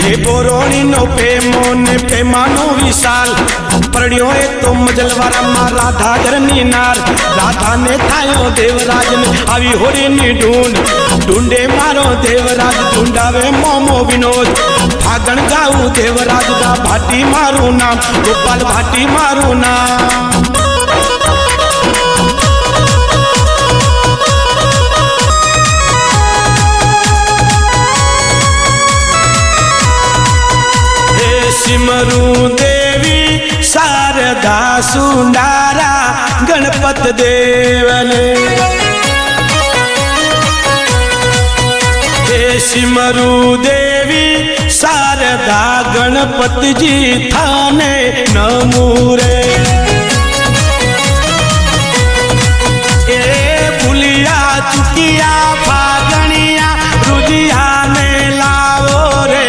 हे बोरोणी no प्रेमो ने प्रेमानो विशाल परण्यो ए तो मजलवारा मा राधा घरनी नार राधा ने थायो देवराज ने आवी होरी नी ढूंढे मारो देवराज ढूंढावे मोमो विनोद फागण गाऊ देवराज दा भाटी मारू नाम गोपाल भाटी मारू नाम। सिमरू देवी शारदा सुंडारा गणपत देवने हे सिमरू देवी शारदा गणपति जी थाने नमूरे ए भूलिया चुकिया फागणिया रुजिया ने लाओ रे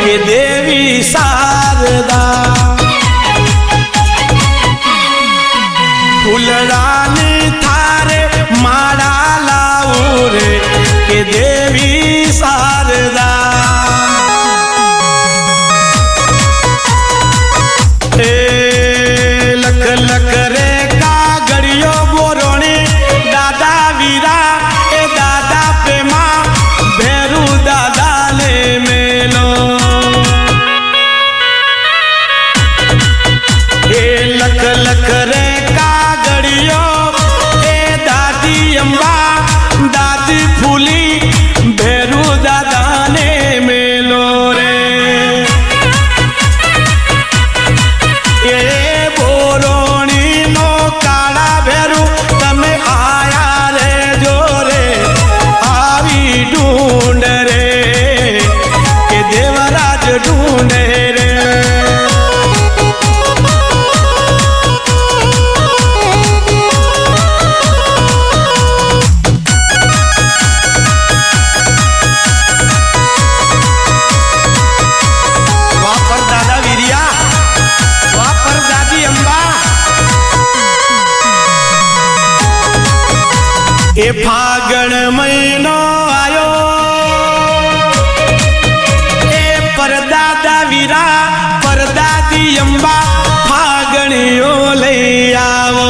ये देवी शारदा फूलरानी थारे माड़ा लाऊ रे के देवी शारदा लख लख रे कागड़ियो बोरोणी दादा वीरा ए दादा प्रेमा भैरू दादा ले मेलो लख लख रे कागड़ियो ए दादी अम्बा दादी फूली भैरू दादा ने मेलो रे ए बोरोणी नो काला भैरू तमे आया रे जोरे आवी ढूंढ रे के देवराज ढूंढे रे। ए फागण महीनो आयो ए परदादा वीरा परदादी अंबा फागणियो ले आवो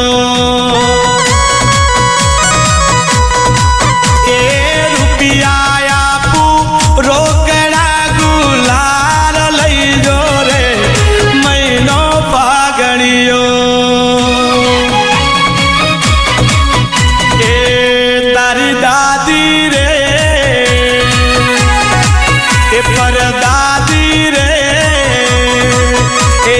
ए रुपिया आपू रोकड़ा गुलाल लई जो रे महीनो फागणियो दादी रे ए परदादी रे ए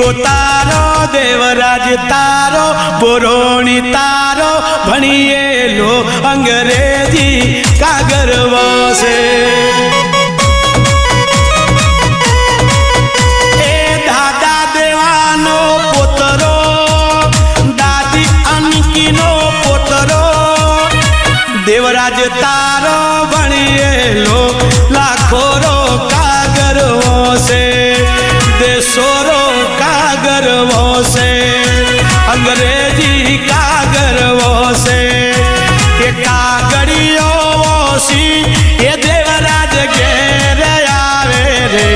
હીરો તારો દેવરાજ તારો પુરોણી તારો ભણીએલો અંગ્રેજી કાગરવો છે એ દાદા દેવાનો પોતરો દાદી અનકીનો પોતરો દેવરાજ તારો ભણીએલો લાખોરો કાગરવો છે દેશોરો કાગરવો છે અંગ્રેજી કાગરવો છે એ કાગળીઓ સી એ દેવરાજ ઘેર આવે રે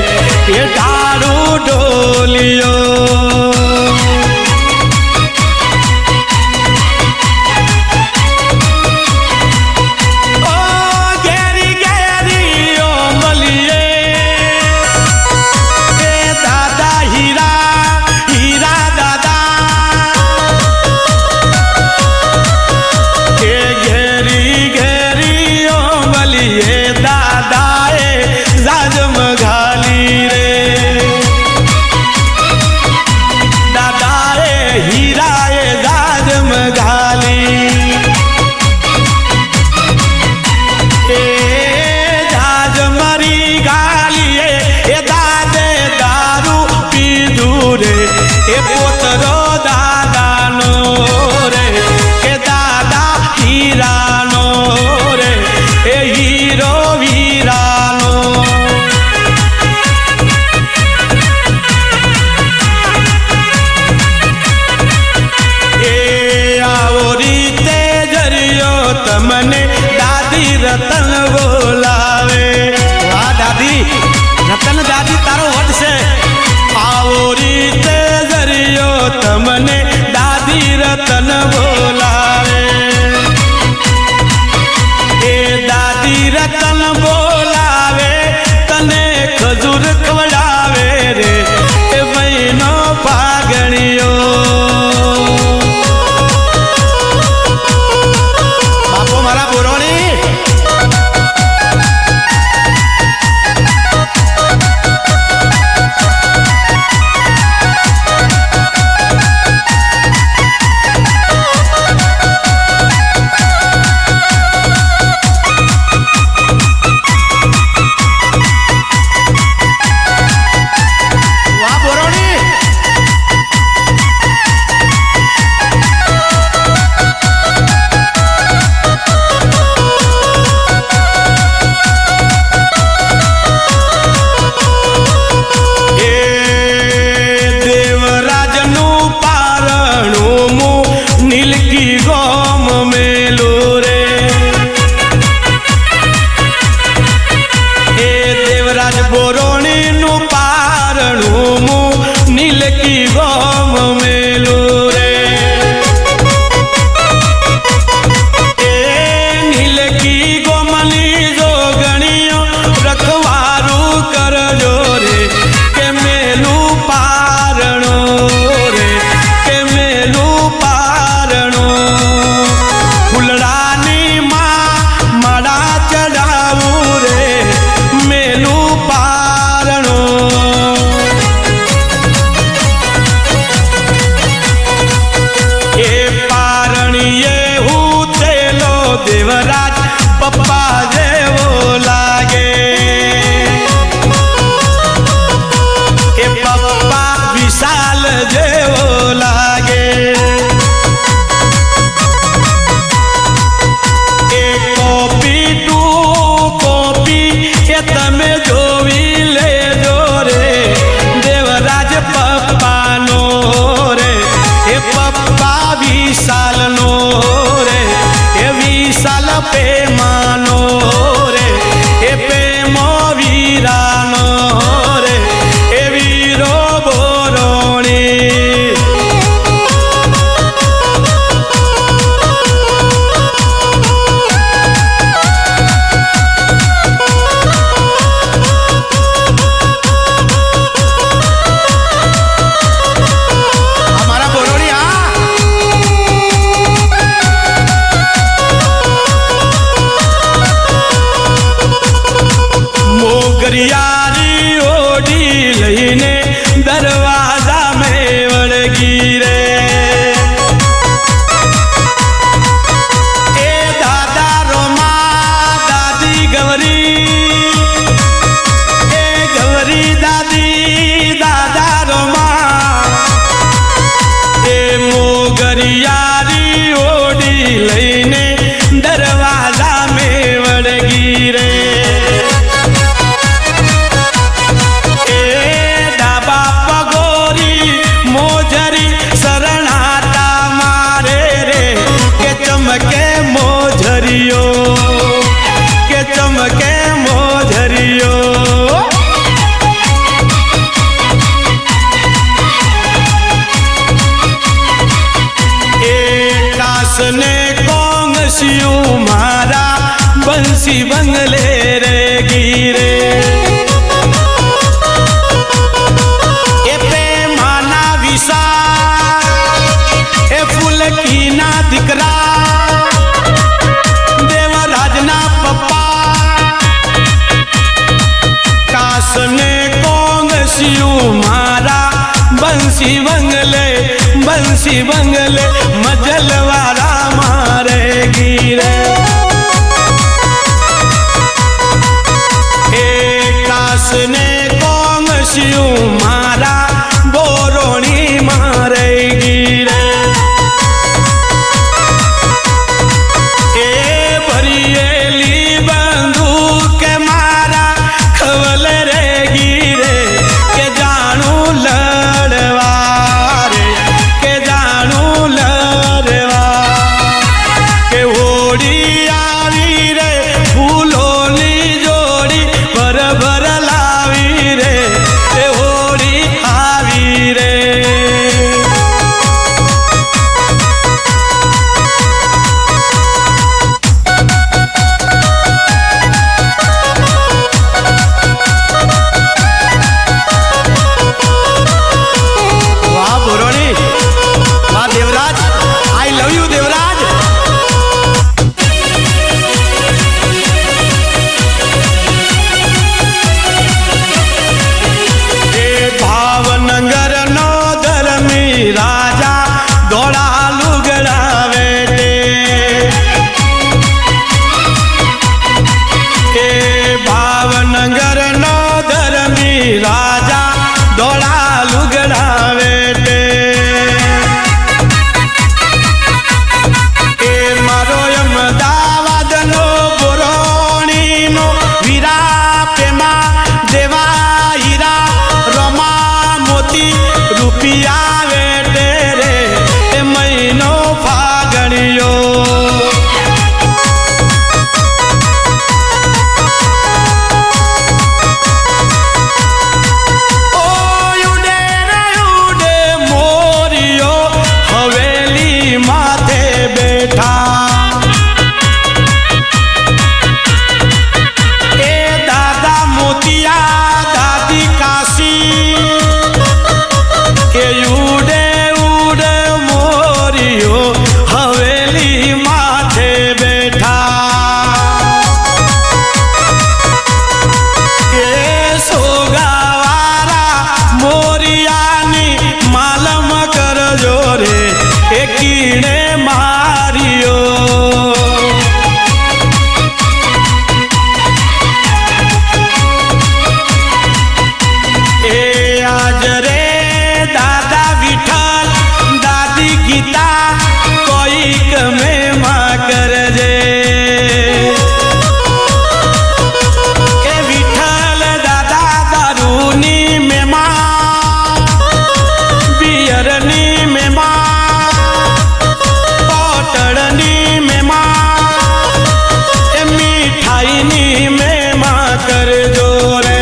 એ ઢાળું ઢોલિયો મને દાદી રતન બોલાવે વાહ દાદી રતન દાદી તારો વટ છે આવો રીતે જરિયો તમને बंसी बंगले रे गिरे ए पे माना विसा ए फूल की ना दिकरा देवराज ना पप्पा कासने कोंग सियू मारा बंसी बंगले मजलवारा मारे गिरे कासने कोंग सियू मारा बोरोणी मारे गिरे भरियेली बंदूक मारा खवल रे गिरे के जानू लड़वा रे के जानू लड़वा के होड़ी आवी रे फूलोनी जोड़ी भर भर लावी रे के होड़ी आवी रे राजा दौड़ा लुगड़ा बेटे भावनगर नो धर्मी राजा दौड़ा लुगड़ा बेटे मारो अहमदाबाद नो बोरोणी नो वीरा पेमा देवा हीरा रमा मोती रुपिया महीनो फागणियो ओ उडे रे उडे मोरियो हवेली माथे बैठा ए दादा मोतिया दादी काशी ए उडे हवेली माथे बैठा के सोगावारा मोरियानी मालम कर जोरे ए कीड़े मारियो ए आज रे दादा विठल दादी गीता में माँ कर जे के विठल दादा दारूनी में माँ बियरनी में माँ पटड़नी में माँ मिठाईनी में माँ कर जोरे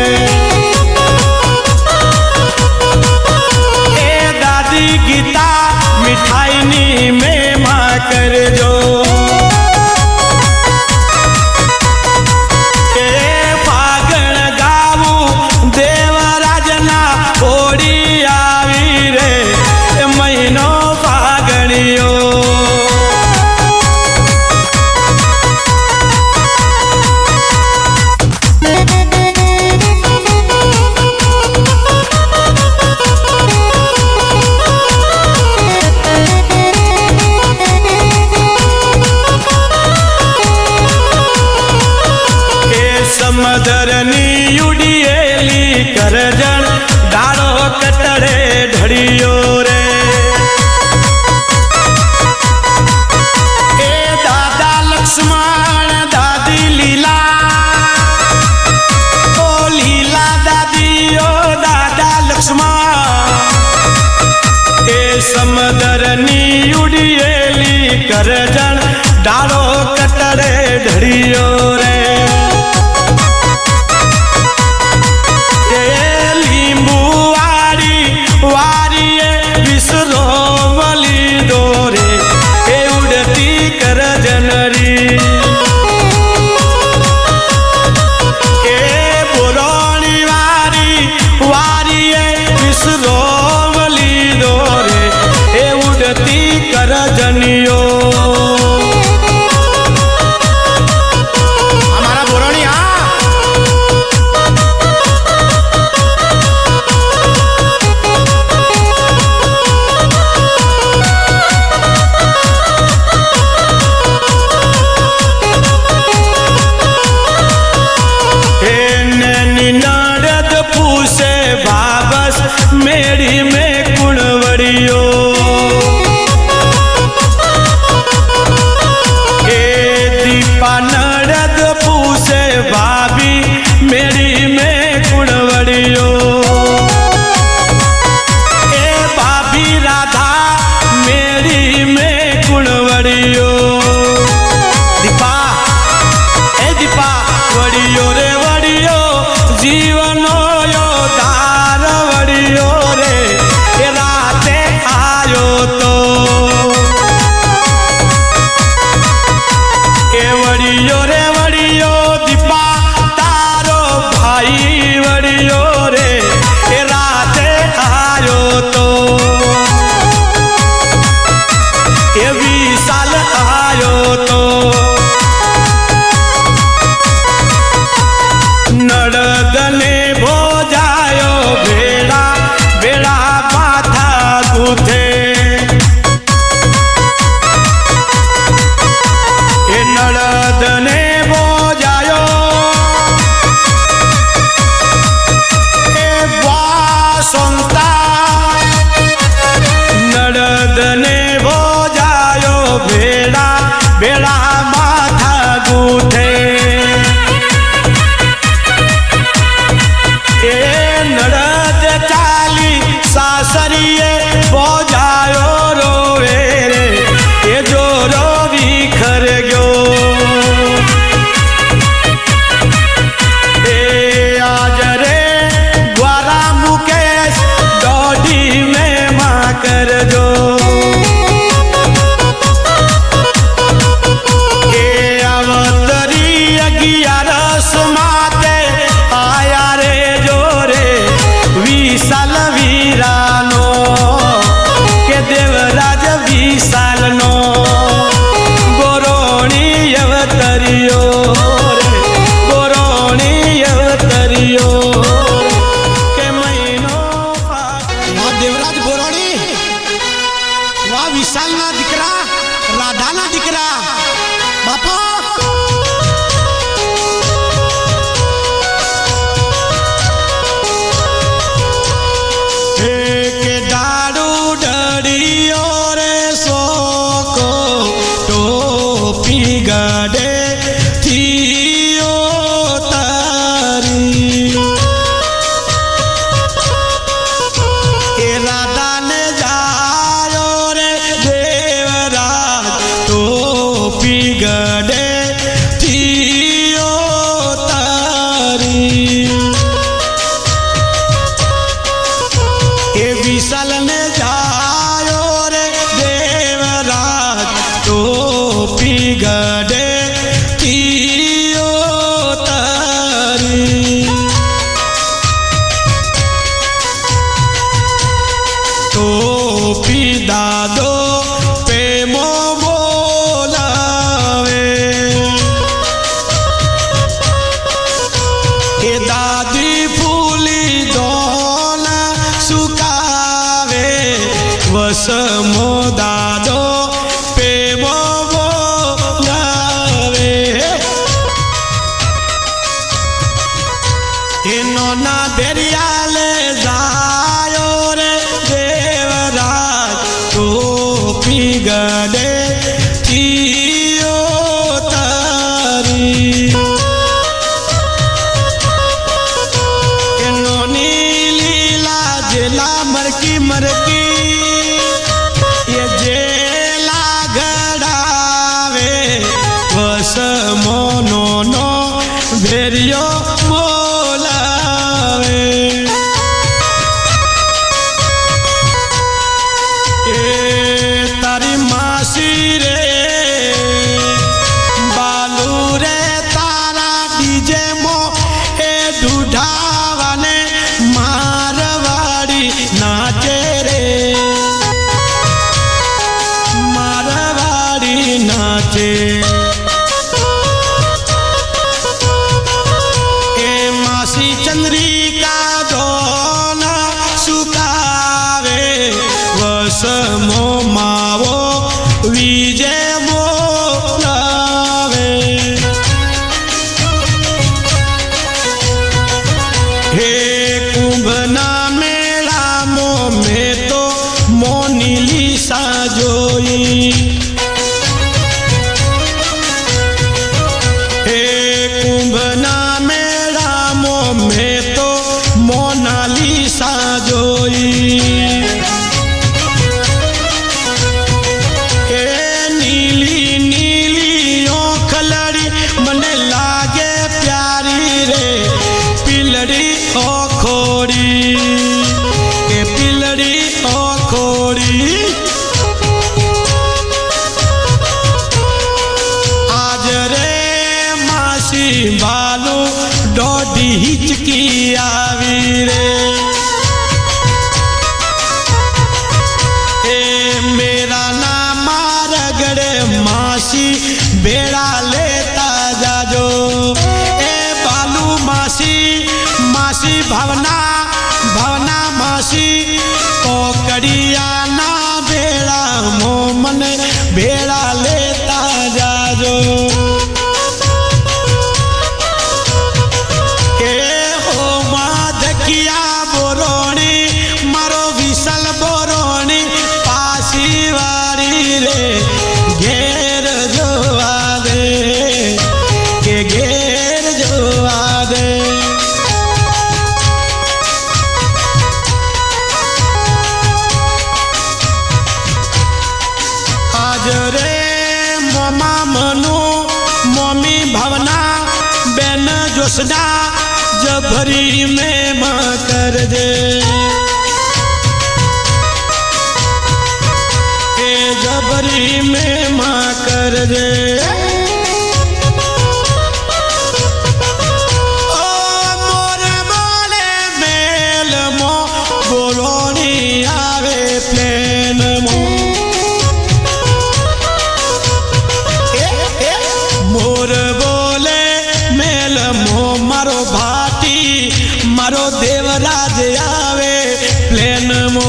ए दादी गीता मिठाईनी में माँ कर जो फागण गावू देवराजना होड़ी आवी रे महीनो फागणियो समदरनी उड़ियेली करजण डाड़ो कटड़े ढड़ियो रे ए दादा लक्ष्मण दादी लीला ओ लीला दादी ओ दादा लक्ष्मण ए समदरनी उड़ियेली करजण डाड़ो कटड़े ढड़ियो रे देवराज बोरोणी वा विशाल ना दीकरा राधा ना दीकरा बापा गडे थियो तारी राधा ने जायो रे देवराज टोपी गडे थियो तारी विशाल ने जायो रे देवराज टोपी गडे टोपी दादो प्रेमो बोलावे के दादी फूली दोना सुकावे वसमो दादो प्रेमो बोलावे के नोना दरियाले जायो रे टोपी गडे थियो तारी नोनी लीला जेला मरकी मरकी ये जेला गड़ावे वस मोनो नो भेरियो बोलावे तारी मासी रे बालू रे तारा डीजे मो ए ढूढ़ावाने मारवाड़ी नाचे रे मारवाड़ी नाचे ए मासी चंद्रिका दोना सुकावे वसमो मावो विजय बोलावे हे कुंभना मेला मो में तो मोनीली साजोई हे कुंभना मेला मो में तो मोनाली साजोई बालू डोडी हिचकी आवी रे ए मेरा नाम रगड़े मासी बेड़ा लेता जाजो ए बालू मासी मासी भवना भवना मासी कोकड़िया ना बेड़ा मोमन बेड़ा लेता जाजो बोरोणी मारो विशाल बोरोणी पासी वारी रे घेर जोवा दे के घेर जोवा दे आज रे मोमा मनु मोमी भवना बेन जोशना जभरी में माँ कर दे ए जबरी में माँ कर दे ओ मोर बोले मेल मो बोलोनी आवे प्लेन मो मोर बोले मेल मो मारो भाटी मारो देवराज आवे प्लेन मो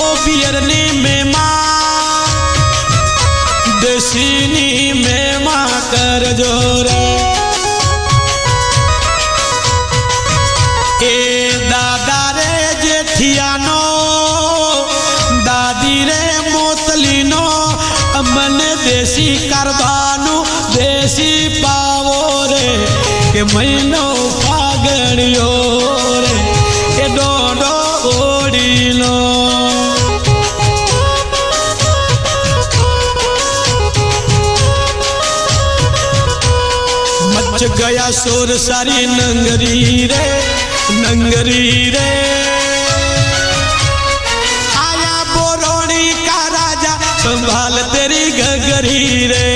ओ बियरनी में माँ देसीनी में माँ कर जोरे ए दादा रे जेठियानो दादी रे मोतलीनो मन देसी करवानु देसी पावो रे के महीनो फागणियो रे के डोडो ओडीलो मच गया शोर सारी नंगरी रे आया बोरोनी का राजा संभाल तेरी गगरी रे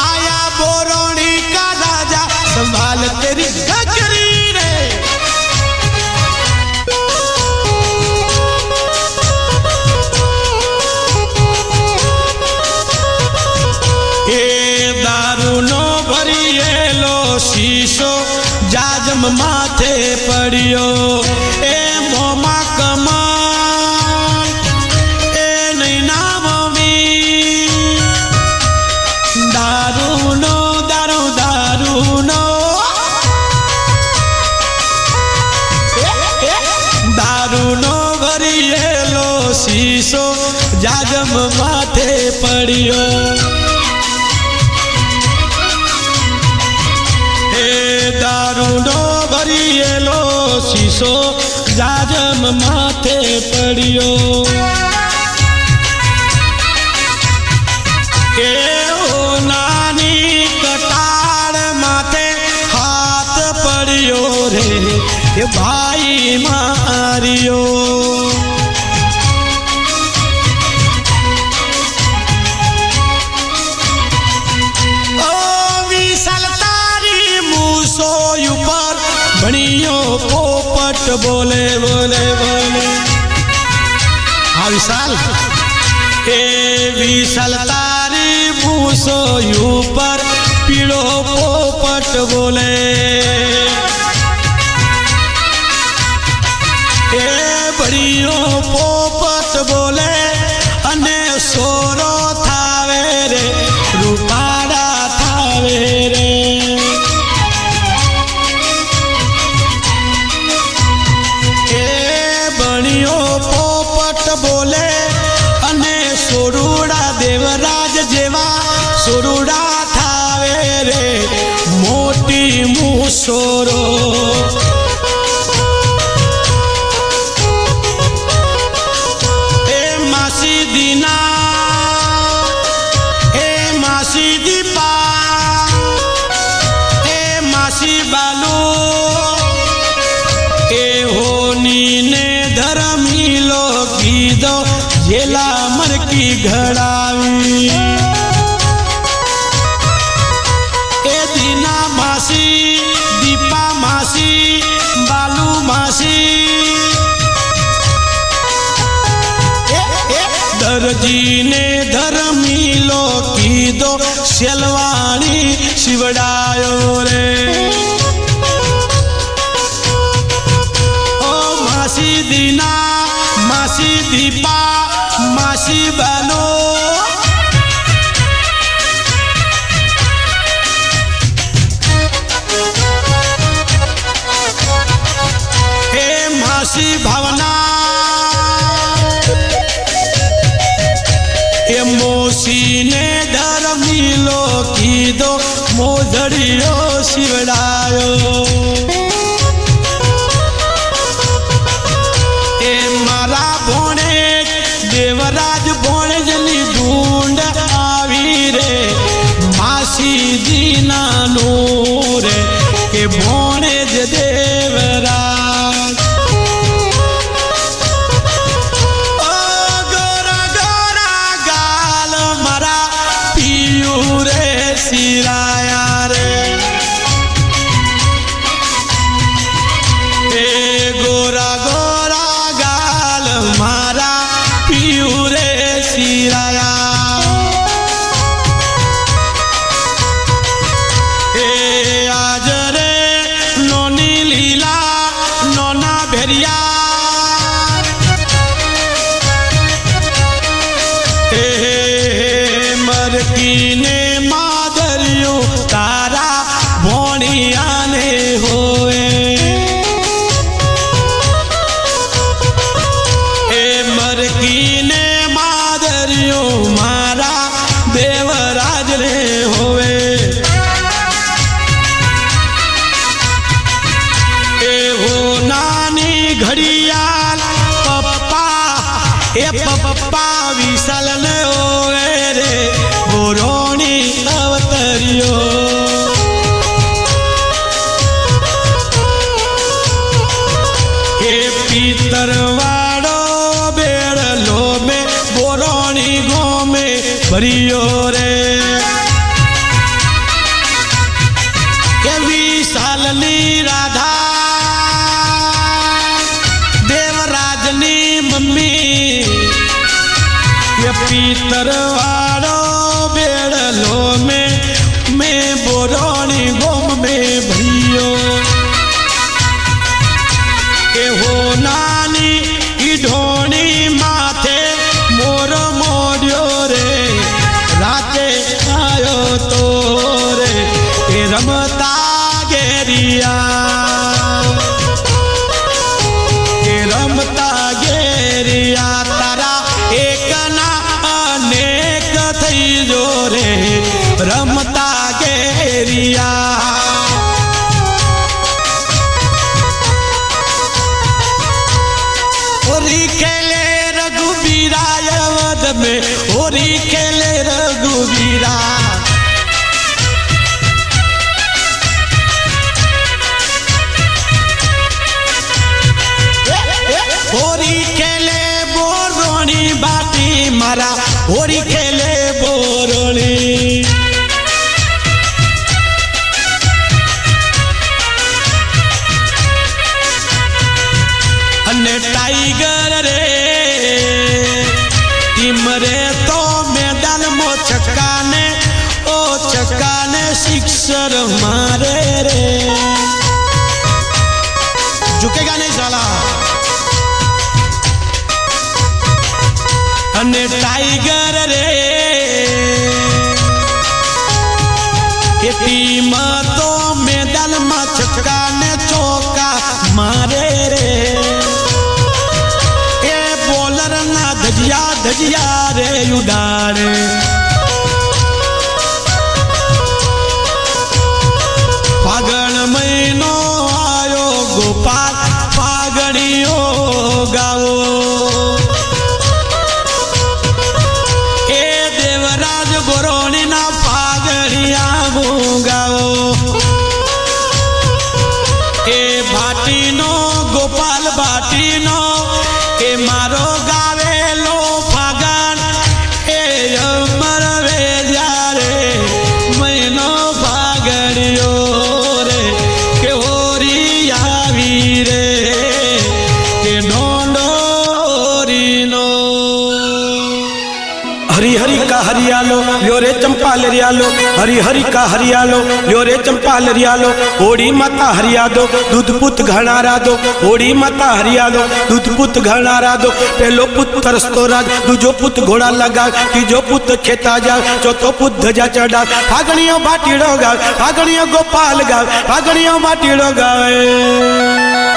आया बोरोनी का राजा संभाल तेरी गगरी रे ए दारू नो भरी लो शीशो जाजम माथे पड़ियो ए मोमा कमाल ए नहीं नाम दारू नो दारू नो भरी लो शीशो जाजम माथे पड़ियो दारू नो भरी लो शीशो जाजम माथे पड़ियो के ओ नानी कटार माथे हाथ पड़ियो रे के भाई मारियो बनियो पोपट बोले बोले बोले हाँ विशाल ए विशाल तारी भूसो ऊपर पीड़ो पोपट बोले ए बनियो पोपट बोले अने सोरो थावे रे रूपाड़ा थावे रे बोले अने सोरूड़ा देवराज जेवा सोरूड़ा थावे रे मोटी मुसोरो ए मासी दीना ए मासी दीपा ए मासी बालू ए होनी ने धर्मी दो झेला मर की घड़ावी ए दीना मासी दीपा मासी बालू मासी दर्जी ने धर्मी लो की दो शेलवाणी शिवड़ायो रे ओ मासी दीना मासी दीपा मासी बालो हे मासी भावना ए मोसी ने धर्मी लो की दो मोधड़ियो शिवड़ायो देवराज बोने जनी ढूंढ आवी रे मासी दीना नूर के बोने ज देवराज ओ गोरा गोरा गाल मरा पियू रे सिराया रे ए गोरा गोरा गाल मारा पियू रे सिराया पप्पा विशाल ने ओए रे बोरोनी अवतरियो हे पीतरवाड़ो बेड़लो में बोरोनी गो में भरियो रे के विशाल नी राधा देवराजनी मम्मी ये पीतरवाड़ो बेड़लो में बोरोनी गोम में भरियो के हो नानी की ढोनी माथे मोर मोरियो रे राते आयो तो रे के रमता गेरिया के रमता गेरिया तारा एक ना अनेक थई जो रे रमता गेरिया होरी खेले रघुबीरा अवध में होरी खेले रघुबीरा होरी खेले बोरोनी बाटी मारा होरी खेले बोरोनी अने टाइगर रे टीम रे तो मैदान मो छक्काने ओ छक्काने सिक्सर मारे रे झुकेगा नहीं साला अने टाइगर रे ये टीम तो मैदान में छक्काने चौका मारे रे ये बॉलर ना धजिया धजिया रे उडारे फागण महीनो आयो गोपाल फागणियो गावो ए देवराज बोरोनी ना फागणिया गावो ए भाटीनो गोपाल भाटीनो के मारो गावेलो फागण ए अमर वेजा रे महीनो फागणियो रे के होरी आवी रे के ढोंडोरी नो हरी हरी का हरियालो ल्यो रे चंपा लरियालो हरी हरी का हरियालो ल्यो रे चंपा लरियालो ओड़ी माता हरिया दो दूध पुत घणारा दो ओड़ी माता हरिया दो दूध पुत घणारा दो पहलो पुत तरसतो राज दूजो पुत घोड़ा लगा तीजो पुत खेता जा चौथो पुत ध्वजा चढ़ा फागणियों बाटीड़ो गाव फागणियों गोपाल गाव फागणियों बाटीड़ो गावे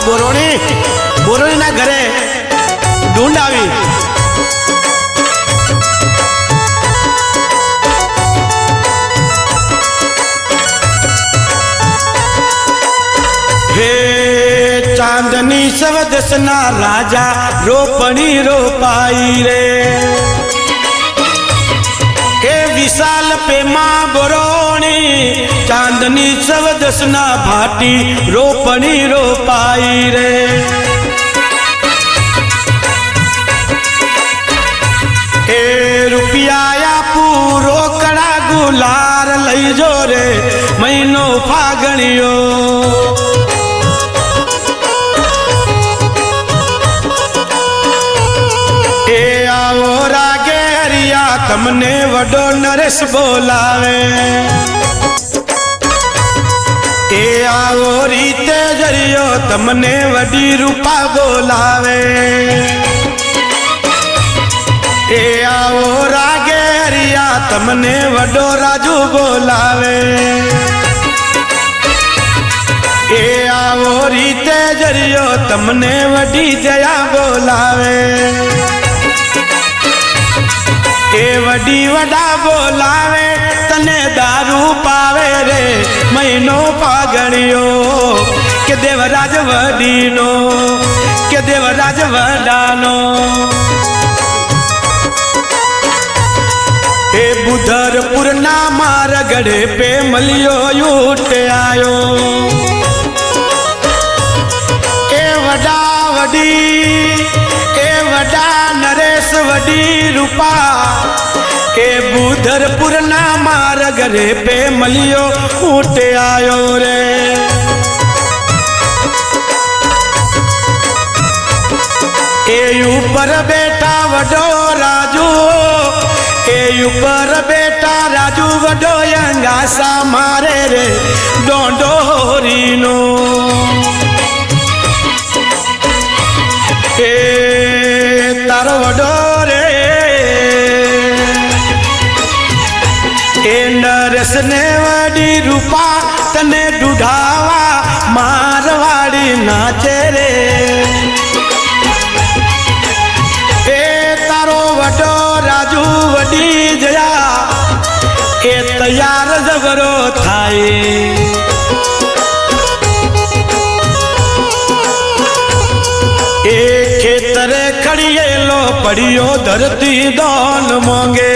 बोरोनी बोरोनी ना घरे ढूंढ आवी हे चांदनी सवदसना राजा रोपणी रोपाई रे हे विशाल पे मां बोरोनी चांदनी सवदसना भाटी रोपणी रोपाई रे ए रुपया या पूरो कड़ा गुलार लई जो रे महीनो फागणियो ए आओ रागे हरिया तमने वडो नरेश बोलावे ए आओ रीते जरियो तमने वडी रूपा बोलावे ए आओ रागे हरिया तमने वडो राजू बोलावे ए आओ रीते जरियो तमने वडी जया बोलावे ए वडी वडा बोलावे तने दारू पावे रे महीनो फागणियो के देवराज वडीनो के देवराज वडानो ए बुधरपुर ना मारगढ़े पे मलियो यूट आयो ए वडा वडी ए वडा नरेश वडी रूपा ए बुधरपुर ना मारगढ़े पे मलियो ऊट आयो रे ए ऊपर बेटा वडो राजू ए ऊपर बेटा राजू वडो अंगासा मारे रे डोंडोरी नो ए तारो वडो रे ए नरेश ने वडी रूपा तने ढूढ़ावा मारवाड़ी नाचे रे वडो राजू वडी जया ए तैयार जबरो थाए ए खेतरे खड़िए लो पड़ियो धरती दान मांगे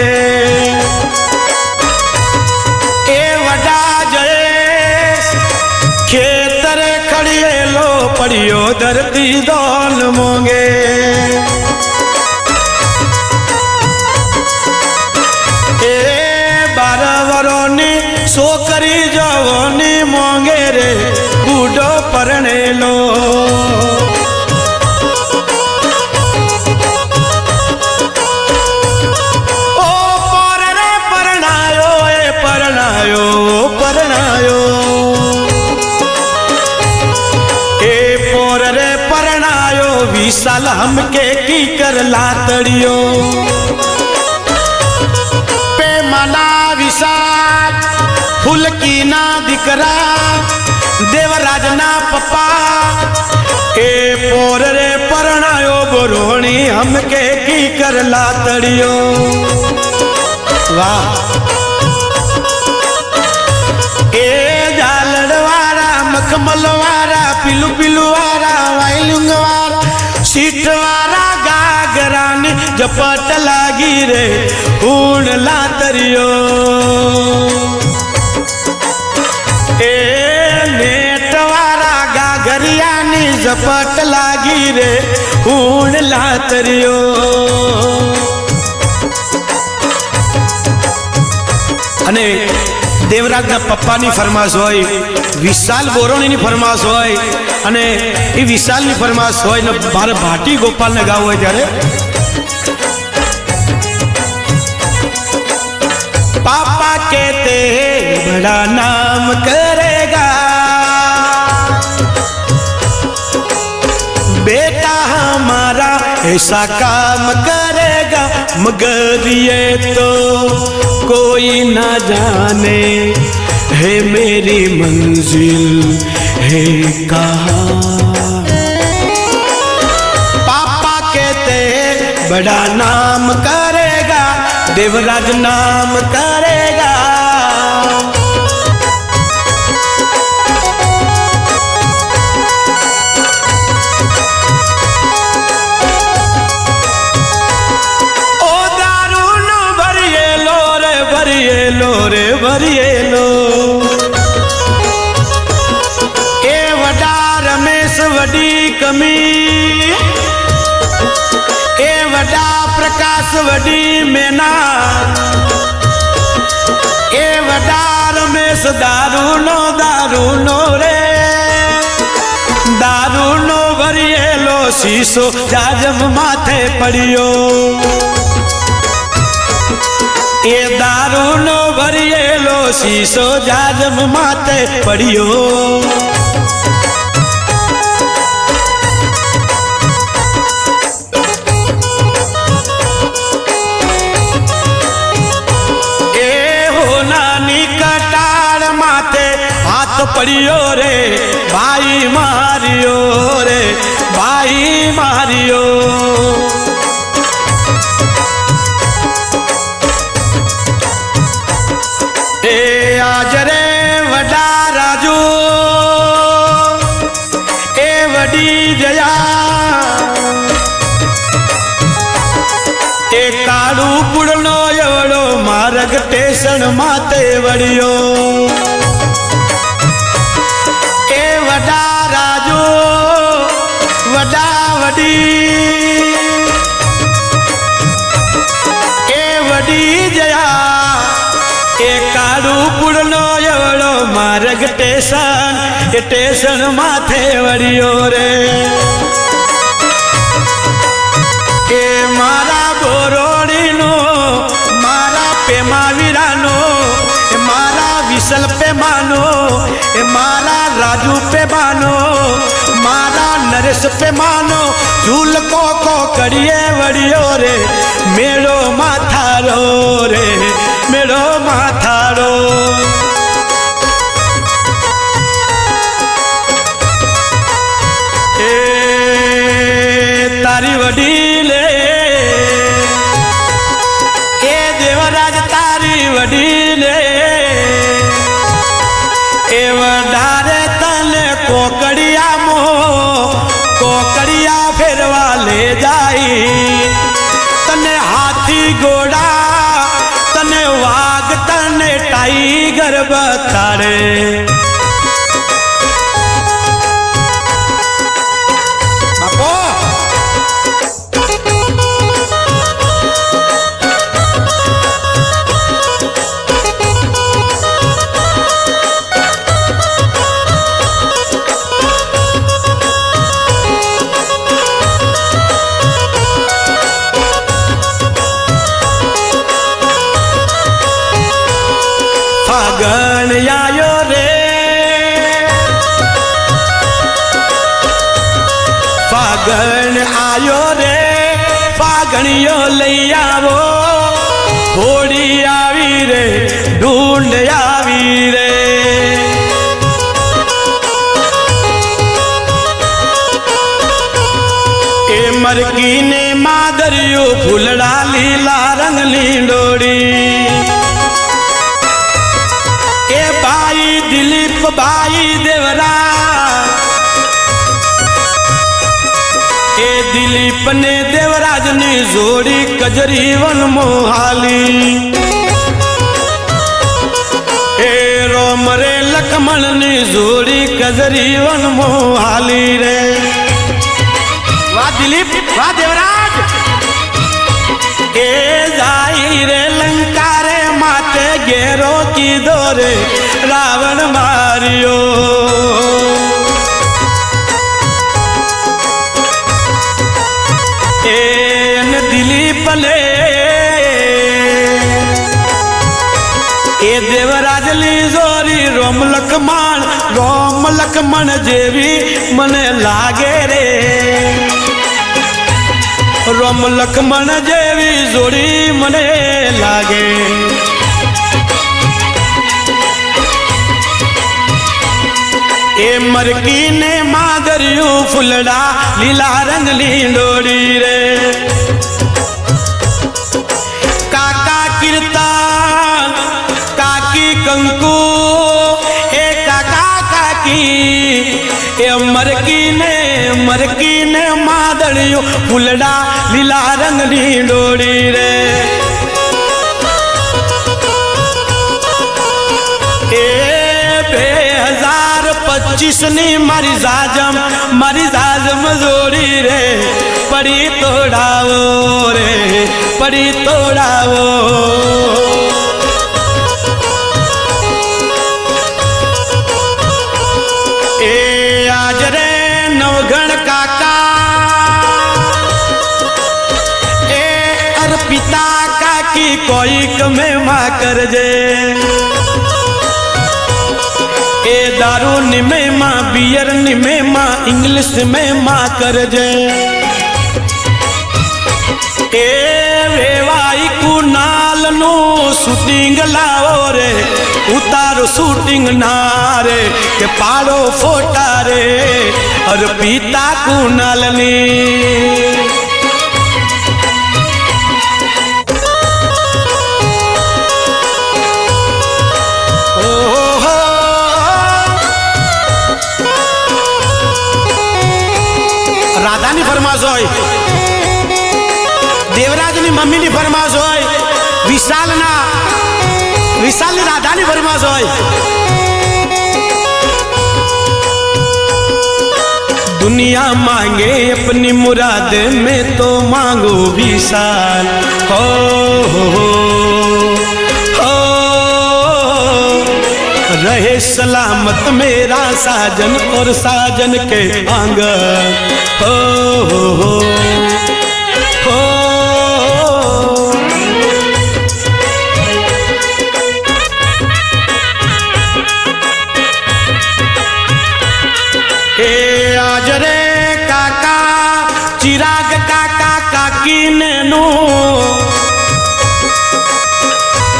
ए वडा जयेश खेतरे खड़िए लो पड़ियो धरती दान मांगे सोकरी जवानी मांगे रे बूढ़ो परणे लो ओ पर रे परणायो ए परणायो परणायो ए पोर रे परणायो विशाल हमके की कर लातड़ियो पे मना विशाल फुलकी ना दिकरा देवराज ना पप्पा ए पोर रे परणायो बोरोणी हमके की कर लातड़ियो वाह ए जालड़वारा मखमलवारा पिलू पिलुवारा वाइलुंगवारा सीटवारा गागरानी जपट लागी रे ऊन लातरियो ए नेटवारा गागरियानी जपट लागी रे ऊन लातरियो अने देवराजना पप्पानी फरमाश होय विशाल बोरोणीनी फरमाश होय अने ई विशालनी फरमाश होय ने मारे भाटी गोपाल ने गाव होय त्यारे पापा कहते बड़ा नाम करेगा बेटा हमारा ऐसा काम करेगा मगर ये तो कोई ना जाने है मेरी मंजिल है कहाँ पापा कहते बड़ा नाम करेगा देवराज नाम करेगा ओ दारू नो भरिए लो रे भरिए लो रे भरिए लो ए वडा रमेश वडी कमी ए वडा प्रकाश वडी मेना ए वडा रमेश दारू नो रे दारू नो भरिए लो शीशो जाजम माथे पड़ियो ए दारू नो भरिए लो शीशो जाजम माथे पड़ियो पड़ियो रे भाई मारियो रे भाई मारियो ए आज रे वडा माते वड़ियो ए वडा राजो वडा वडी ए वडी जया ए काड़ू पुड़नो एवड़ो मार्ग स्टेशन माथे वड़ियो रे ए मारा बोरोड़ी नो मारा पेमा वीरानो ए मारा विसल पे मानो ए मारा राजू पे मानो मारा नरेश पे मानो झूल को कड़िए वड़ियो रे मेरो माथारो रे मेरो माथारो ए तारी वडीले ए देवराज तारी वडीले ए वडारे तने कोकड़िया फेरवा ले जाई तने हाथी घोड़ा तने वाघ तने टाइगर बताड़े फागण आयो रे फागण आयो रे फागणियो लई आवो होड़ी आवी रे ढूंढ आवी रे ए मरकी ने मादरियो फूलड़ा लीला रंग लीडोड़ी दिलीप भाई देवरा ए दिलीप ने देवराज ने जोड़ी कजरी वन मोहाली ए रोम रे लक्ष्मण ने जोड़ी कजरी वन मोहाली रे वाह दिलीप वाह देवराज ए जाई रे लंका रे माते घेरो की दोरे रावण मारियो एन दिलीप ले ए देवराज ली जोरी रोम लक्ष्मण जेवी मने लागे रे रोम लक्ष्मण जेवी जोड़ी मने लागे ए मरकी ने मादरियो फुलड़ा लीला रंग लीडोड़ी रे काका कीर्तन काकी कंकु ए काका काकी ए मरकी ने मादरियो फुलड़ा लीला रंग लीडोड़ी रे ए 2025 नी मारी जाजम जोड़ी रे पड़ी तोड़ावो रे पड़ी तोड़ावो ए आज रे नवगण काका ए अर्पिता काकी कोई कमे मा कर जे ए दारू निमे माँ बियर निमे माँ इंग्लिश में माँ कर जे ए वेवाई कुनाल नो शूटिंग लाओ रे उतारो शूटिंग नारे के पाड़ो फोटा रे और पीता कुनाल नी राधा ની ફરમાશ હોય, દેવરાજ ની મમ્મી ની ફરમાશ હોય, વિશાલ ના विशाल राधा ની ફરમાશ હોય दुनिया मांगे अपनी मुराद में तो मांगो विशाल हो रहे सलामत मेरा साजन और साजन के आंगन हो आज रे काका चिराग काका काकी नेनू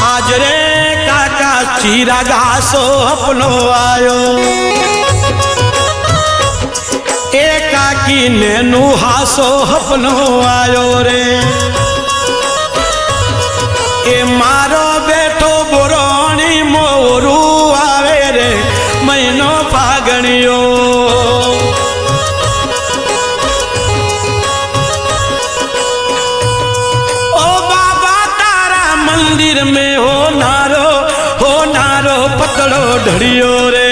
आज रे काका चिराग हासो अपनो आयो ए काकी नेनू हासो अपनो आयो रे ए मारो बेटो बोरोणी मोरू आवे रे महीनो फागणियो मंदिर में हो नारो पतड़ो ढड़ियो रे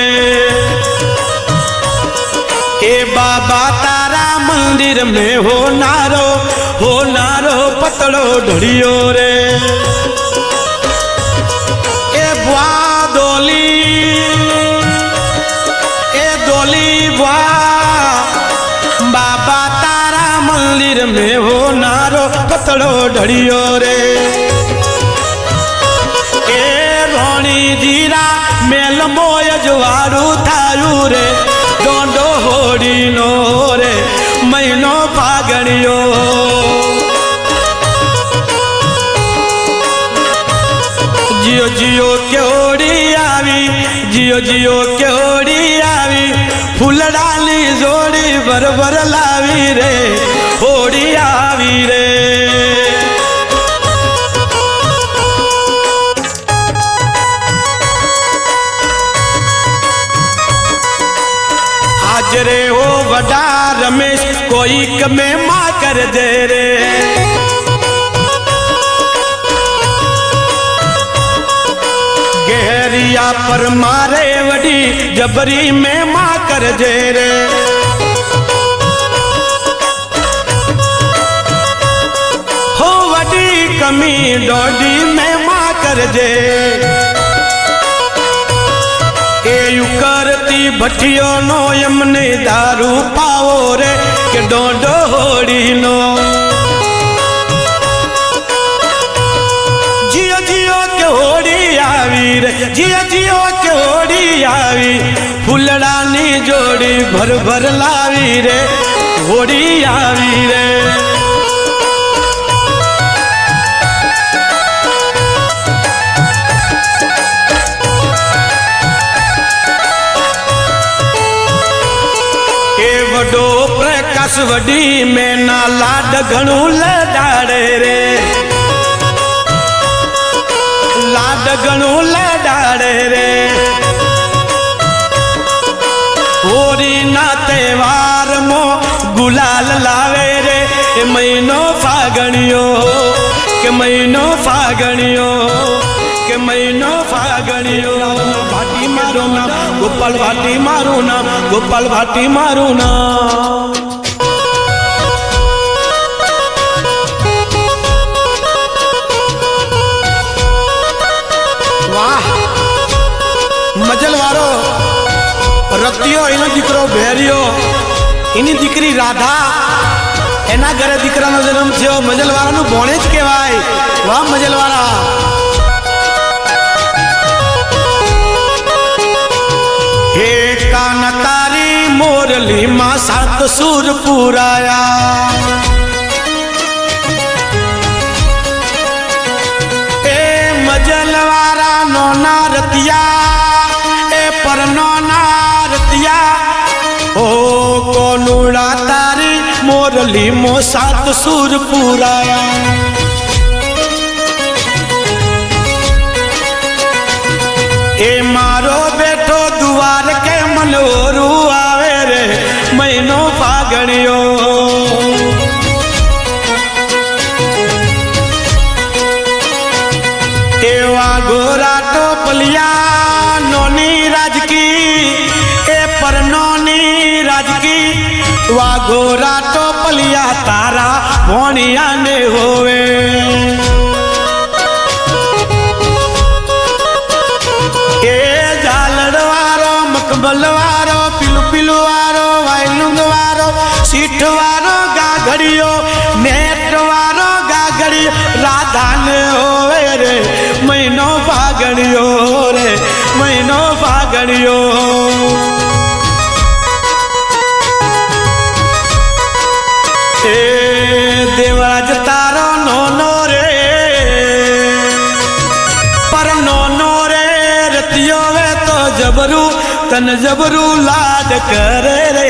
ए बाबा तारा मंदिर में हो नारो पतड़ो ढड़ियो रे ए बुआ दोली बुआ बाबा तारा मंदिर में हो नारो पतड़ो ढड़ियो रे जीरा मेल मोय जवारू थारू रे डोंडो होड़ी नो रे महीनो फागणियो जियो जियो क्योड़ी आवी जियो क्योड़ी आवी फूल डाली जोड़ी बर लावी रे होड़ी आवी रे रे हो वडा रमेश कोई कमे माँ कर दे रे गहरिया पर मारे वडी जबरी में माँ कर दे रे हो वडी कमी डोडी में माँ कर दे करती भटियो नो यमने दारू पाओ रे के डोंडो होड़ी नो जियो के होड़ी आवी रे जियो के होड़ी आवी फुलड़ानी जोड़ी भर लावी रे होड़ी आवी रे वडो प्रकाश वडी में ना लाड घणू लडाड़े रे लाड घणू लडाड़े रे होरी ना त्योहार मो गुलाल लावे रे के महीनो फागणियो के महीनो फागणियो के महीनो फागणियो भाटी मारो ना गोपाल भाटी मारू ना गोपाल भाटी मारू ना वाह मजलवारो रतियो एनो दीकरो भेरियो एनी दीकरी राधा एना घरे दीकरानो जन्म थयो मजलवारानु भोणेज कहेवाय वाह मजलवारा हे कान तारी मोरली माँ सात सुर पुराया ए मजलवारा नोना रतिया ए पर नोना रतिया ओ कोनुड़ा तारी मोरली मो सात सुर पुराया ए मारो बेटो दुआर के मनोरू आवे रे महीनो फागणियो एवा गोरा तो नोनी राजकी ए पर नोनी राजकी वागोरा तो पलिया तारा भोनिया ने होवे ए झालड़वारो मकबलवारो पिलु पिलुवारो वायलुंगवारो सीठवारो गागड़ियो नेटवारो गागड़ियो राधा ने होवे रे महीनो फागड़ियो रे महीनो फागड़ियो ए देवराज तारो नोनो रे पर नोनो रे रतियो वे तो जबरू तन जबरू लाड करे रे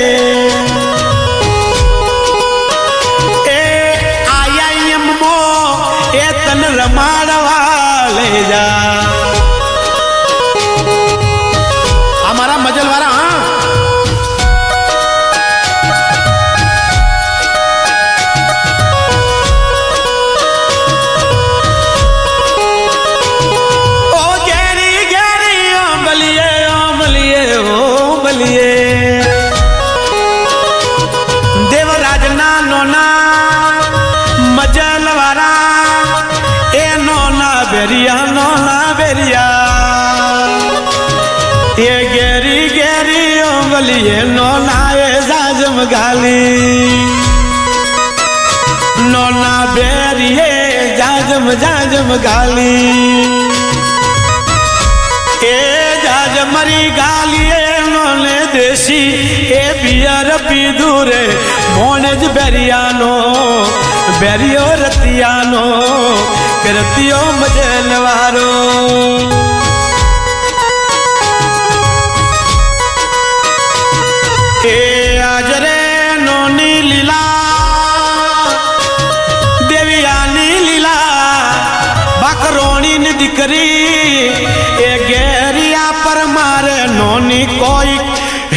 ए आया यमो ए तन रमाड़वा ले जा हमारा मजल वाला हाँ देवराज ना नोना मजलवारा ए नोना बेरिया ये गेरी गेरी ओंगलिए नोना ए जाजम गाली नोना बेरिए जाजम जाजम गाली ए जाज मरी गालिए नोने देसी ए बियर पीदूरे मोनेज बेरियानो बेरियो रतियानो करतियो मजलवारो ए आज रे नोनी लीला देवियानी लीला बकरोनी ने दिकरी ए गेरिया पर मारे नोनी कोई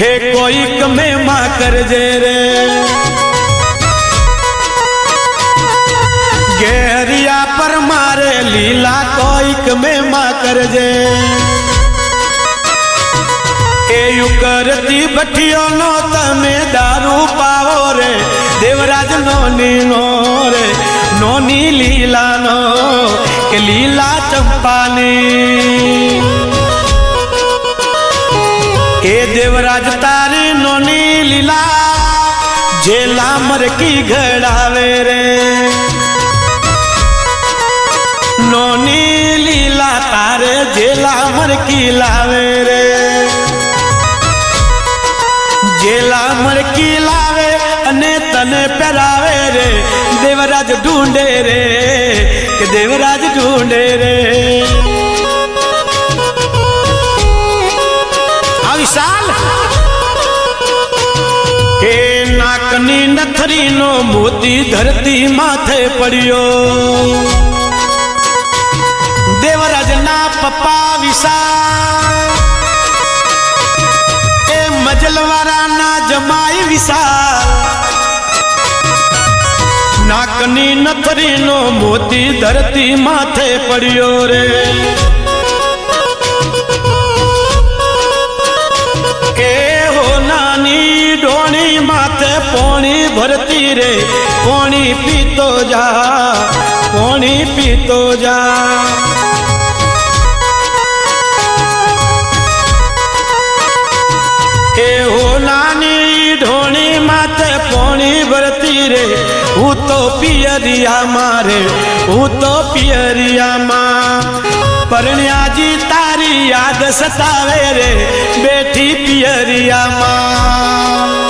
हे कोई कमे माँ कर जे रे गेरिया पर मारे लीला कोई कमे माँ कर जे ए यू करती बठियो नो तमे दारू पावो रे देवराज नोनी नो रे नोनी लीला नो के लीला चंपानी ए देवराज तारी नोनी लीला जेला मर की घड़ावे रे नोनी लीला तारे जेला मर की लावे रे जेला मर की लावे अने तने पहरावे रे देवराज ढूंढे रे के देवराज ढूंढे रे विशाल हे नाकनी नथरी नो मोती धरती माथे पड़ियो देवराज ना पप्पा विशाल ए मजलवारा ना जमाई विशाल नाकनी नथरी नो मोती धरती माथे पड़ियो रे ढोणी माथे पोनी भरती रे पोनी पीतो जा पोनी पीतो जा ए हो नानी ढोणी माथे पोनी भरती रे हूँ तो पियरिया मारे हूँ तो पियरिया माँ परण्या जी तारी याद सतावे रे बेटी पियरिया माँ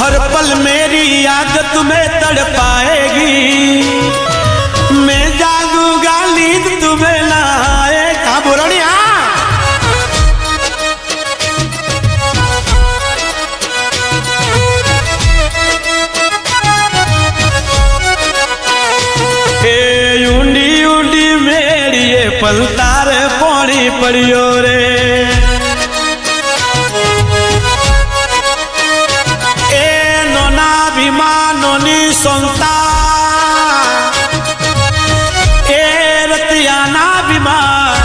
हर पल मेरी याद तुम्हें तड़पाएगी मैं जागूंगा नींद तुम्हें ना आए कहाँ बोलनिया पलतार पौड़ी पड़ियो रे संता ए रतियाना बीमार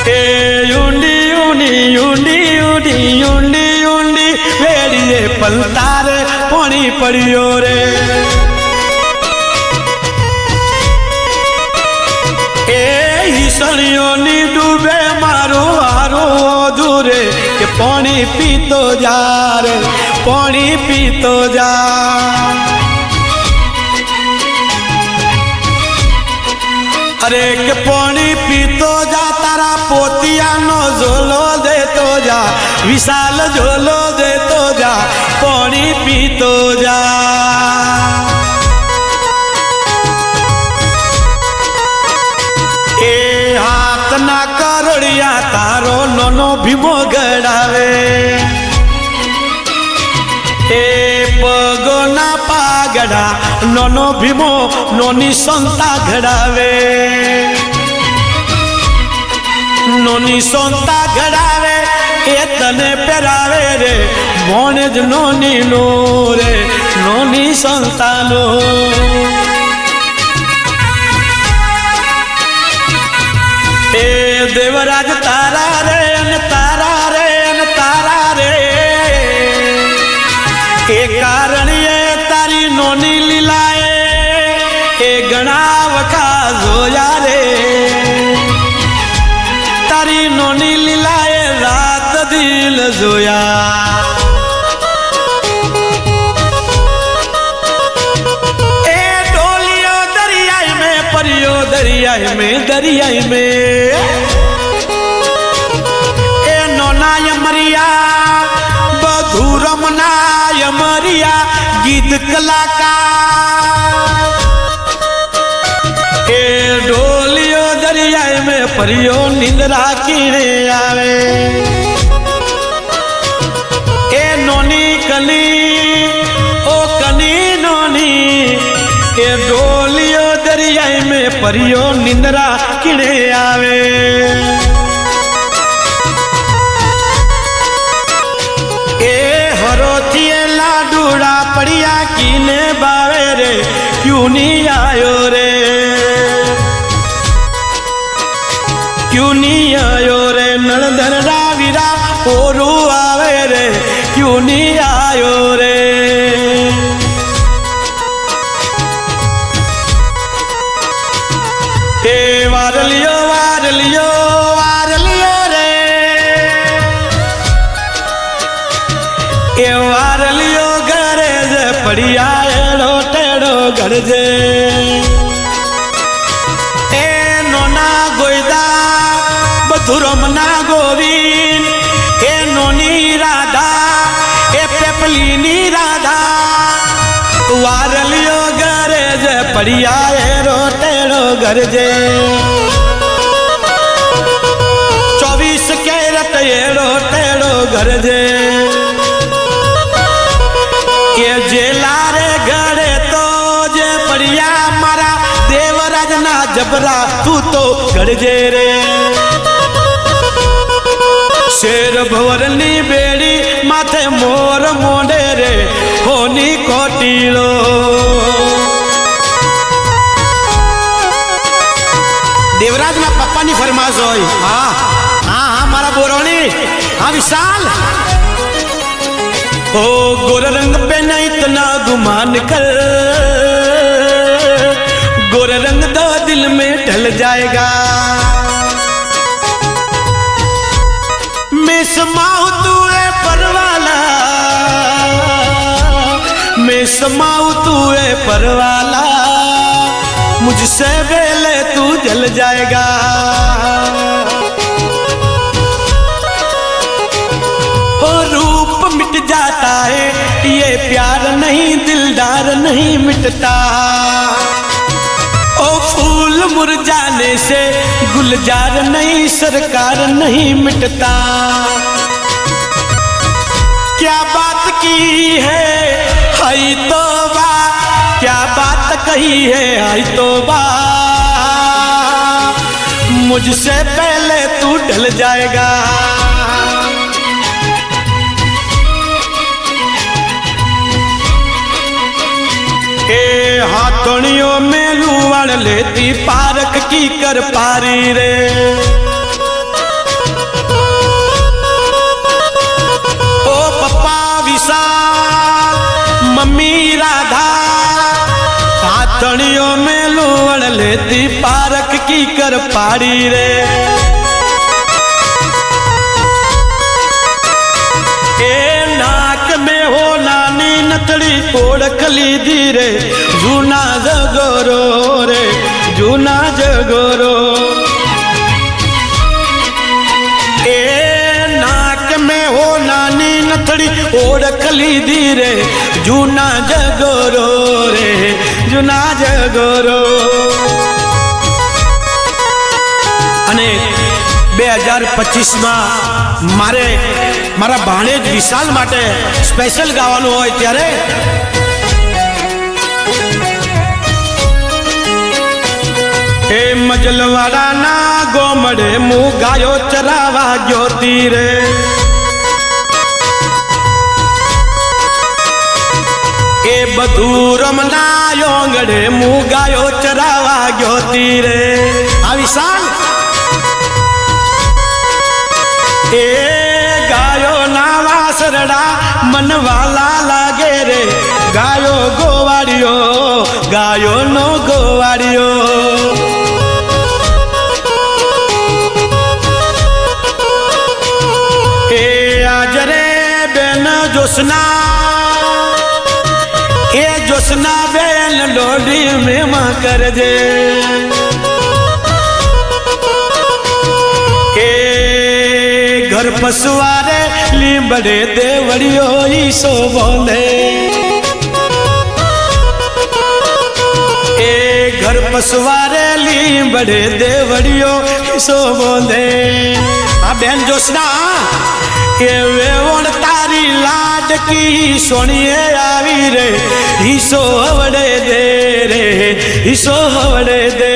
ए यूंडी यूंडी यूंडी यूंडी यूंडी यूंडी वेड़िए पलतार पानी पड़ियो रे ए हिसणियों नी डूबे मारो हारो दूरे के पानी पीतो जा रे पानी पीतो जा अरे के पानी पीतो जा तारा पोतिया नो झोलो दे तो जा विशाल झोलो दे तो जा पानी पीतो जा ए हाथ ना करोड़िया तारो नोनो भीमो गड़ावे ए पगो ना पागड़ा नोनो भीमो नोनी संता घड़ावे नोनी संता घड़ावे ए तने पेरावे रे मोनेज नोनी नो रे नोनी संता नो ए देवराज तारा रे अन तारा रे अन तारा रे ए कारण ये तारी नोनी लीलाए ए गणाव का जोया रे तारी नोनी लीलाए रात दिल जोया ए डोलियो दरियाई में परियो दरियाई में ए नोनाय मरिया बधुरम नाय मरिया गीत कलाकार ए डोलियो दरिया में परियो निंदरा कीने आवे ए नोनी कली ओ कनी नोनी ए डोलियो दरिया में परियो निंदरा किणे आवे ए हरोथिए लाडूड़ा पड़िया कीने बावे रे क्यों नहीं आयो रे क्यों नहीं आयो रे नंदन रावीरा ओरू आवे रे क्यों नहीं आयो रे वार लियो वार लियो वार लियो रे ए वार लियो घरे जे पड़िया एड़ो टेड़ो घर जे ए नोना गोयदा बधुरम ना गोविंद ए नोनी राधा ए पेपलीनी राधा वार लियो घरे जे पड़िया एड़ो टेड़ो घर जे 24 कैरेट एड़ो टेड़ो घर जे ये जेला रे घरे तो जे पड़िया मारा देवराज ना जबरा तू तो घर जे रे शेर भवरनी बेड़ी माथे मोर मोड़े रे होनी कोटीलो देवराज ना पप्पा नी फरमाश होई हाँ हाँ हाँ मारा बोरोनी हाँ विशाल ओ गोर रंग पे न इतना गुमान कर गोर रंग दो दिल में ढल जाएगा मैं समाऊ तू है परवाला मैं समाऊ तू है परवाला मुझसे बेले तू जल जाएगा ओ रूप मिट जाता है ये प्यार नहीं दिलदार नहीं मिटता ओ फूल मुरझाने से गुलजार नहीं सरकार नहीं मिटता क्या बात की है हाय तौबा क्या बात कही है हाय तौबा मुझसे पहले तू ढल जाएगा हाथनियों में लुवण लेती पारक की कर पारी रे। ओ पप्पा विशाल मम्मी राधा हाथनियों में लुवण लेती पारक की कर पारी रे। नथड़ी ओढ़ख लीधी रे जूना जगोरो रे जूना जगोरो। ए नाक में हो नानी नथड़ी ओढ़ख लीधी रे जूना जगोरो रे जूना जगोरो। અને 2025 માં મારા ભાણેજ વિશાલ માટે સ્પેશિયલ ગાવાનું હોય ત્યારે એ મજલવાડાના ગોમડે હું ગાયો ચરાવા ગયો તીરે। એ બધું રમના યોંગડે હું ગાયો ચરાવા ગયો તીરે। આ વિશાલ ए गायो नावा सरड़ा मन वाला लागे रे गायो गोवाड़ियो गायो नो गोवाड़ियो। ए आज रे बेन जोसना ए जोसना बेन लोडी में मां कर जे। घर पसवारे लींबड़े देवड़ियो ईसो बोले। ए घर पसवारे लींबड़े देवड़ियो ईसो बोले। आ बहन जोशना के वे वण तारी लाड की सोनिए आवी रे ईसो हवड़े दे रे ईसो हवड़े दे।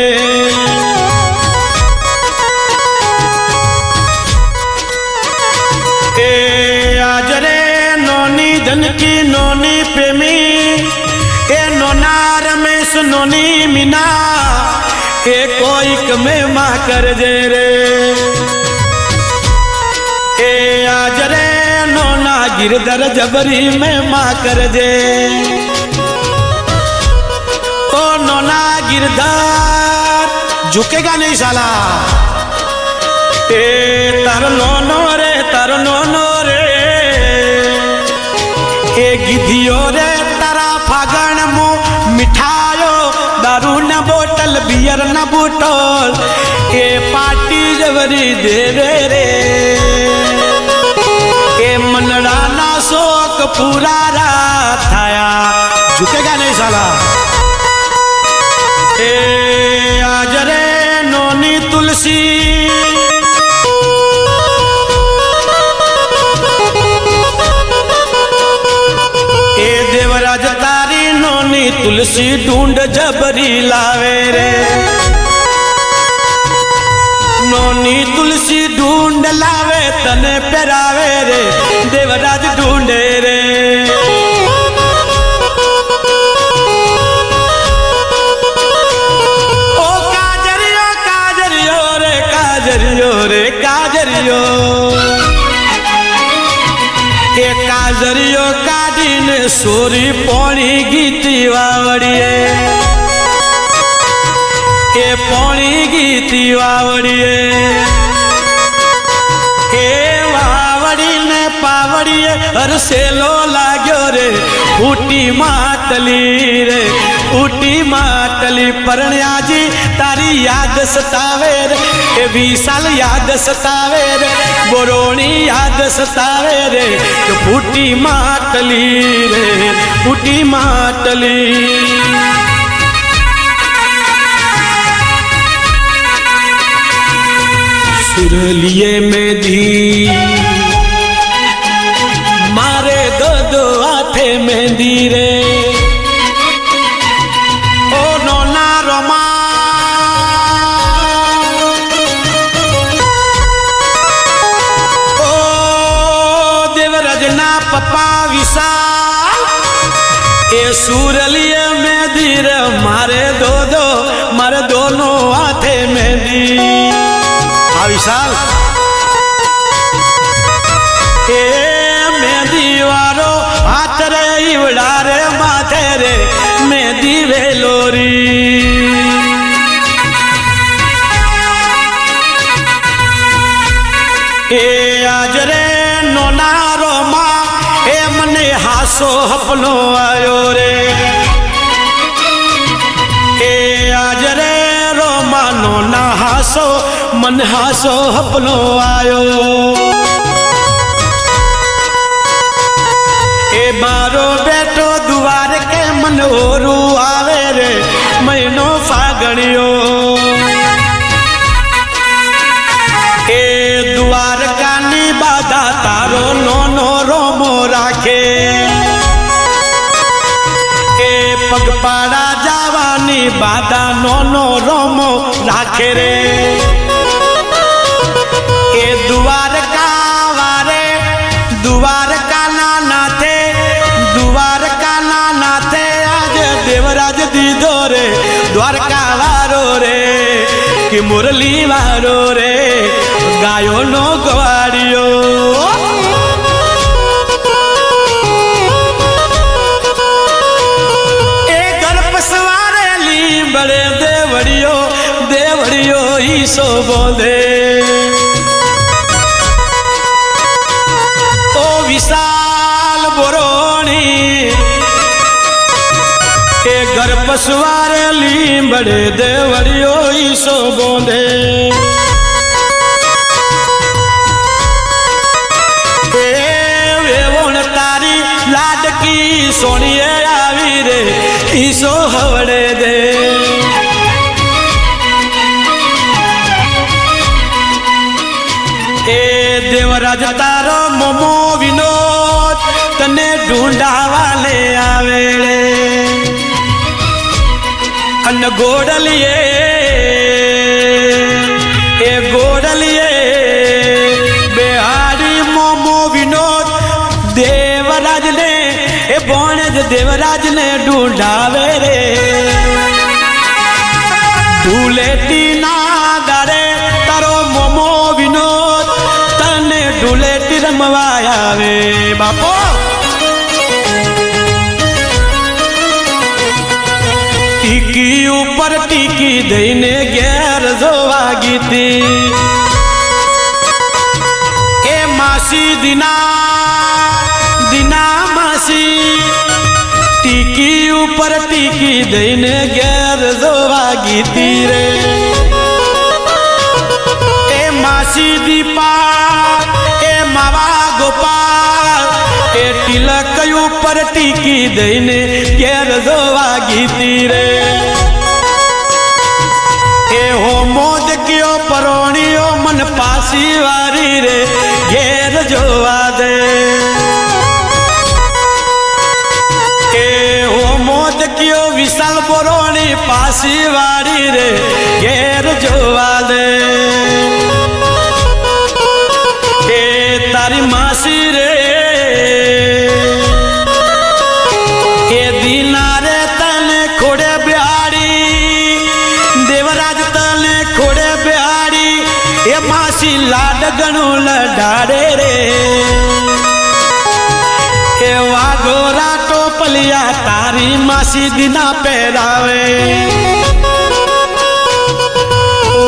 जनकी नोनी प्रेमी ए नोना रमेश नोनी मीना ए कोई में मां कर जे रे। ए आज रे नोना गिरधर जबरी में मां कर जे। ओ नोना गिरधर झुकेगा नहीं साला। ए तर नोनो रे तर नोनो रे ए गिधियो रे तारा फागण मो मिठायो दारू न बोतल बियर न बोतल ए पार्टी जवरी दे रे। ए मनड़ा ना शोक पूरा रात थाया झुकेगा नहीं साला। ए आज रे नोनी तुलसी देवराज तारी नोनी तुलसी ढूंढ जबरी लावे रे। नोनी तुलसी ढूंढ लावे तने पेरावे रे देवराज ढूंढे रे। ओ काजरियो काजरियो रे काजरियो रे काजरियो। ए काजरियो काढ़ीने सोरी पोणी गीती वावड़िए। ए पोणी गीती वावड़िए। ए वावड़ी ने पावड़िए हरसेलो लाग्यो रे ऊटी मातली रे ऊटी मातली। परण्या जी तारी याद सतावे रे ए विशाल याद सतावे रे बोरोणी याद सतावे रे तो फूटी मातली रे फूटी मातली। सुरलिए में दी मारे दो दो हाथे मेहंदी रे। ओ नोना रोमा ओ देवराज ना पप्पा विशाल ए सूरलिए मेहंदी रे मारे दोनों हाथे मेहंदी आ विशाल ए मेहंदी वारो हाथ रे इवड़ा रे माथे रे मेहंदी वेलोरी ए आज रे नोनारो मा ए मने हासो हपनो आयो रे ए आज रे रोमा नोना हासो मन हासो हपनो आयो ए मारो बेटो दुआर के मन ओरू आवे रे महीनो फागणियो ए दुआर कानी बाधा तारो नोनो रोमो राखे ए पगपाड़ा जावानी बाधा नोनो रोमो राखे रे ए दुआर का वारे दुआर का नाना थे आज देवराज दीदो रे द्वारका वारो रे कि मुरली वारो रे गायो नो गवाड़ियो ए घर पसवारे ली बड़े देवड़ियो ही सो बोले ओ विशाल बोरोणी ए घर पसवारे ली बड़े देवड़ियो ही सो बोले लाडकी सोनिए आवी रे ईसो हवड़े दे ए देवराज तारो मोमो विनोद तने ढूंढा वाले आवेले अन्न गोडलिए ए गोडलिए बेहारी मोमो विनोद देवराज ने ए बोणज देवराज ने ढूंढावे रे ढूलेटी ना दारे तारो मोमो विनोद तने ढूलेटी रमवाया वे बापो टीकी ऊपर टीकी देने गैर जोवागी थी ए मासी दिना मासी टीकी ऊपर टीकी देने गैर जोवागी तीरे ए मासी दीपा ए मावा गोपाल ए तिलक ऊपर टीकी देने गैर जोवागी तीरे ए हो मोद कियो परोणियो मन पासी वारी रे घेर जोवा दे कियो विशाल बोरोणी पासी वारी रे घेर जोवा दे ए तारी मासी रे ए दीना रे तने खोड़े बिहारी देवराज तने खोड़े बिहारी ए मासी लाड गणु लडाड़े रे ए वागोरा टोपलिया तारी मासी दिना पहरावे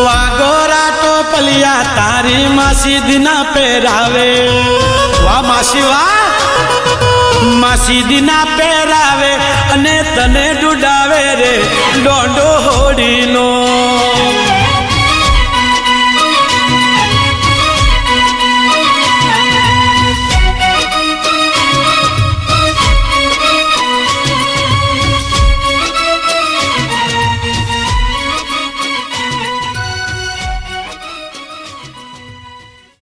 वागोरा टोपलिया तारी मासी दिना पहरावे वाह मासी वाह मासी दिना पहरावे अने तने डुडावे रे डोंडो होड़ी नो